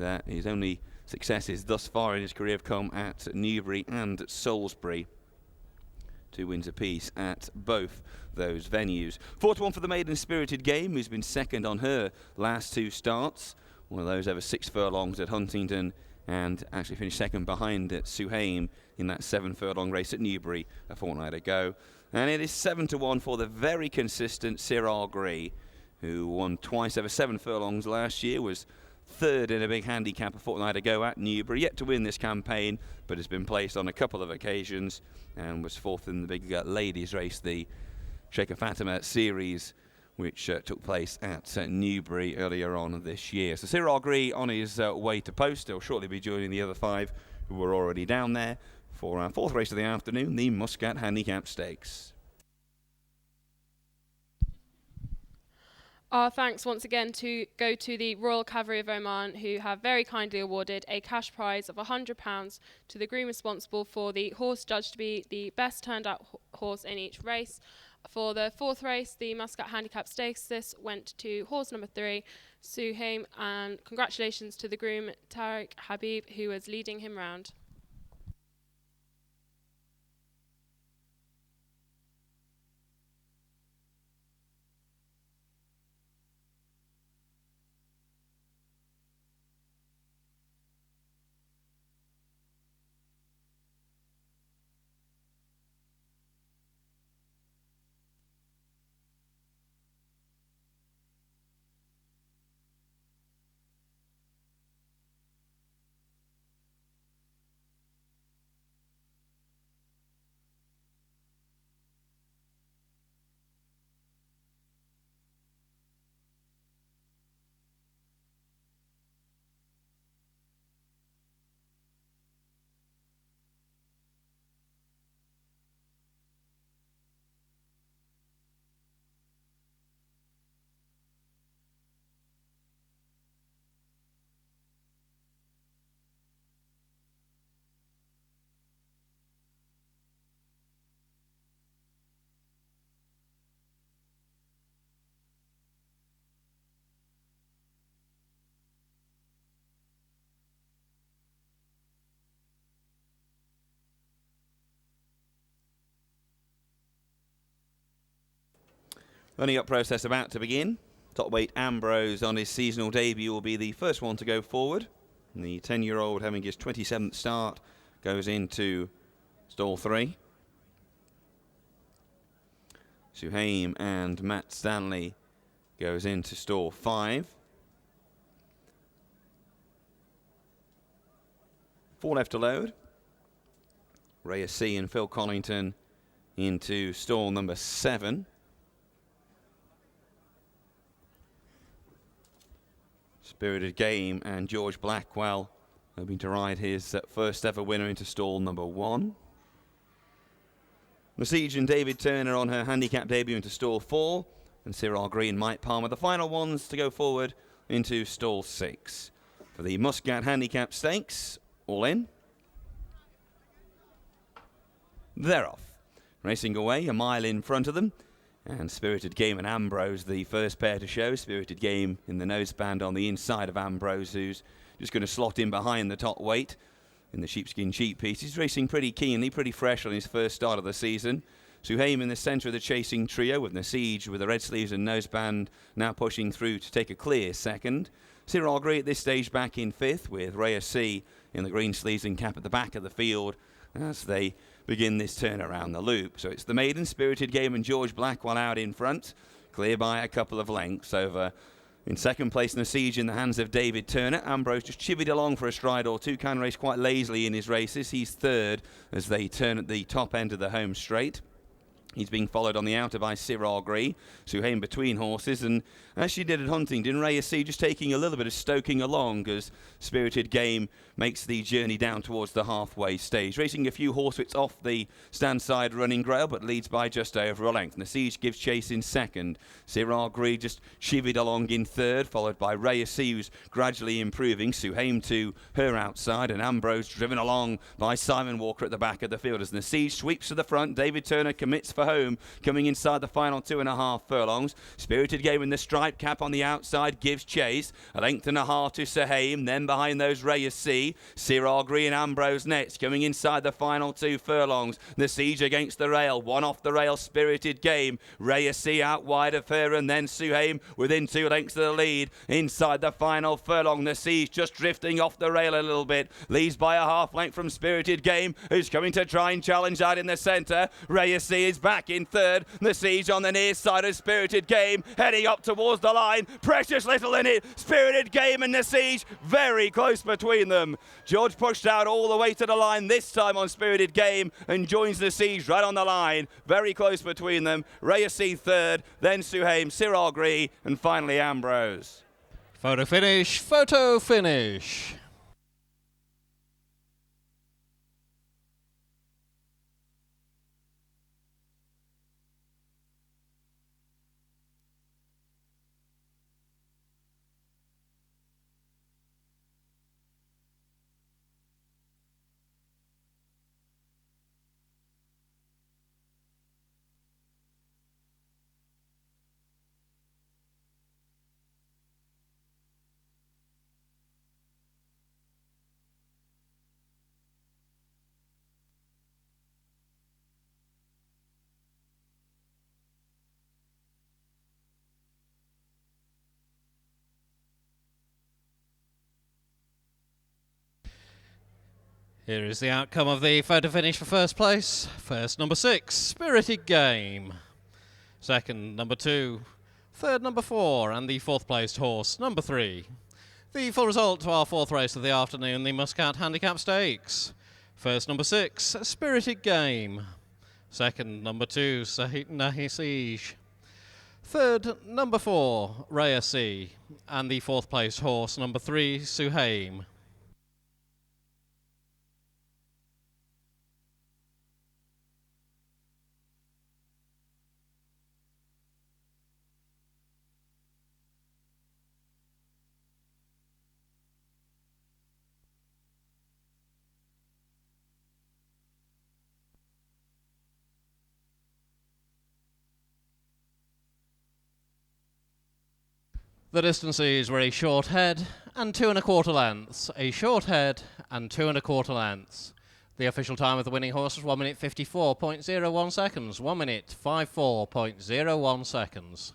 and his only successes thus far in his career have come at Newbury and Salisbury. 2 wins apiece at both those venues. 4-1 for the maiden Spirited Game, who's been second on her last 2 starts. One of those over 6 furlongs at Huntingdon, and actually finished second behind at Suhaim in that 7 furlong race at Newbury a fortnight ago. And it is 7-1 for the very consistent Sir Gree, who won twice over 7 furlongs last year, was third in a big handicap a fortnight ago at Newbury, yet to win this campaign, but has been placed on a couple of occasions, and was fourth in the big ladies race, the Sheikh Fatima series, which took place at Newbury earlier on this year. So Sir Gree on his way to post. He'll shortly be joining the other 5 who were already down there for our 4th race of the afternoon, the Muscat Handicap Stakes. Our thanks once again go to the Royal Cavalry of Oman, who have very kindly awarded a cash prize of £100 to the groom responsible for the horse judged to be the best turned out horse in each race. For the 4th race, the Muscat Handicap Stakes, this went to horse number 3, Suhaim, and congratulations to the groom, Tariq Habib, who was leading him round. Running up process about to begin. Top weight Ambrose on his seasonal debut will be the first one to go forward. And the 10-year-old, having his 27th start, goes into stall 3. Suhaim and Matt Stanley goes into stall 5. 4 left to load. Rhea C and Phil Collington into stall number 7. Spirited Game and George Blackwell hoping to ride his first ever winner into stall number 1. Siege and David Turner on her handicap debut into stall 4. And Cyril Green and Mike Palmer, the final ones to go forward into stall 6. For the Muscat Handicap Stakes, all in. They're off. Racing away, a mile in front of them. And Spirited Game and Ambrose, the first pair to show. Spirited Game in the noseband on the inside of Ambrose, who's just going to slot in behind the top weight in the sheepskin cheek piece. He's racing pretty keenly, pretty fresh on his first start of the season. Suhaim in the centre of the chasing trio, with Siege with the red sleeves and noseband now pushing through to take a clear second. Cyril Green at this stage back in 5th, with Rhea C in the green sleeves and cap at the back of the field as they begin this turn around the loop. So it's the maiden, Spirited Game and George Blackwell out in front, clear by a couple of lengths over. In second place, Siege in the hands of David Turner. Ambrose just chivied along for a stride or two, can race quite lazily in his races. He's third as they turn at the top end of the home straight. He's being followed on the outer by Cyril Green, Suhaim between horses, and as she did at Huntingdon, Rhea C just taking a little bit of stoking along as Spirited Game makes the journey down towards the halfway stage. Racing a few horsewhips off the stand-side running grail, but leads by just over a length. Siege gives chase in second. Cyril Green just chivied along in third, followed by Rhea C, who's gradually improving. Suhaim to her outside, and Ambrose driven along by Simon Walker at the back of the field. As Siege sweeps to the front, David Turner commits for home. Coming inside the final 2.5 furlongs. Spirited Game in the stripe cap on the outside gives chase. A length and a half to Sahaim. Then behind those Reyes C. Siragri and Ambrose next. Coming inside the final 2 furlongs. The Siege against the rail. One off the rail. Spirited Game. Reyes C out wide of her, and then Suhaim within 2 lengths of the lead. Inside the final furlong. The Siege just drifting off the rail a little bit. Leads by a half length from Spirited Game, who's coming to try and challenge out in the centre. Reyes C is back in third. The Siege on the near side of Spirited Game, heading up towards the line. Precious little in it. Spirited Game and the Siege very close between them. George pushed out all the way to the line this time on Spirited Game and joins the Siege right on the line. Very close between them. Reyes C third, then Suhaim, Siragri, and finally Ambrose. Photo finish, photo finish. Here is the outcome of the photo finish for first place. First, number 6, Spirited Game. Second, number 2. Third, number 4. And the fourth placed horse, number 3. The full result to our fourth race of the afternoon, the Muscat Handicap Stakes. First, number 6, Spirited Game. Second, number 2, Nahi Siege. Third, number 4, Reyes C. And the fourth placed horse, number 3, Suhaim. The distances were a short head and 2 1/4 lengths. A short head and 2 1/4 lengths. The official time of the winning horse was 1 minute 54.01 seconds. 1 minute 54.01 seconds.